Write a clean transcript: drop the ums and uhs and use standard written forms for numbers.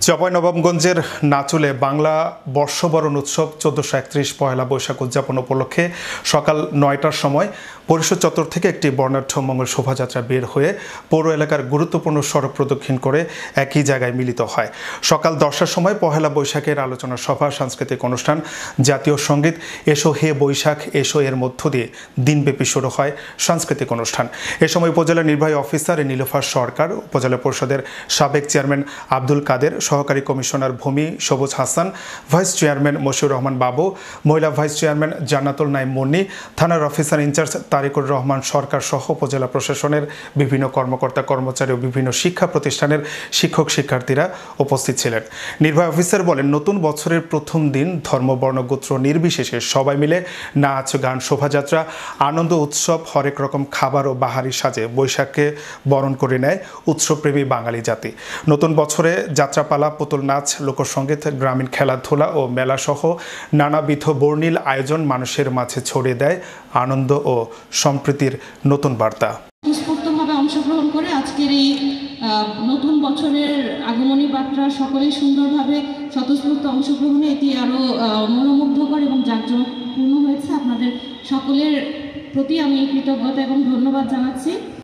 চাঁপাইনবাবগঞ্জের নাচুলে বাংলা বর্ষবরণ উৎসব ১৪৩১ পয়লা বৈশাখ উদযাপন উপলক্ষে সকাল ৯টার সময় পরিষদ চত্বর থেকে একটি বর্ণাঢ্য মঙ্গল শোভাযাত্রা বের হয়ে পৌর এলাকার গুরুত্বপূর্ণ সড়ক প্রদক্ষিণ করে একই জায়গায় মিলিত হয়। সকাল ১০টার সময় পহেলা বৈশাখের আলোচনা সভা, সাংস্কৃতিক অনুষ্ঠান, জাতীয় সঙ্গীত, এসো হে বৈশাখ এসো এর মধ্য দিয়ে দিনব্যাপী শুরু হয় সাংস্কৃতিক অনুষ্ঠান। এ সময় উপজেলা নির্বাহী অফিসার নীলুফার সরকার, উপজেলা পরিষদের সাবেক চেয়ারম্যান আব্দুল কাদের, সহকারী কমিশনার ভূমি সবুজ হাসান, ভাইস চেয়ারম্যান মশিউর রহমান বাবু, মহিলা ভাইস চেয়ারম্যান জান্নাতুল নাইম মুন্নি, থানার অফিসার ইনচার্জ তারিকুর রহমান সরকার সহ উপজেলা প্রশাসনের বিভিন্ন কর্মকর্তা কর্মচারী ও বিভিন্ন শিক্ষা প্রতিষ্ঠানের শিক্ষক শিক্ষার্থীরা উপস্থিত ছিলেন। নির্বাহী অফিসার বলেন, নতুন বছরের প্রথম দিন ধর্ম বর্ণ গোত্র নির্বিশেষে সবাই মিলে নাচ গান শোভাযাত্রা আনন্দ উৎসব হরেক রকম খাবার ও বাহারি সাজে বৈশাখকে বরণ করে নেয় উৎসবপ্রেমী বাঙালি জাতি। নতুন বছরে যাত্রাপালা, পুতুল নাচ, লোকসঙ্গীত, গ্রামীণ খেলাধুলা ও মেলা সহ নানাবিধ বর্ণিল আয়োজন মানুষের মাঝে ছড়িয়ে দেয় আনন্দ ও সম্প্রীতির নতুন বার্তা। স্ফূর্তভাবে অংশগ্রহণ করে আজকের এই নতুন বছরের আগমনী বার্তা সকলেই সুন্দরভাবে স্বতঃস্ফূর্ত অংশগ্রহণে এটি আরও মনোমুগ্ধকর এবং জাঁকজমকপূর্ণ হয়েছে। আপনাদের সকলের প্রতি আমি কৃতজ্ঞতা এবং ধন্যবাদ জানাচ্ছি।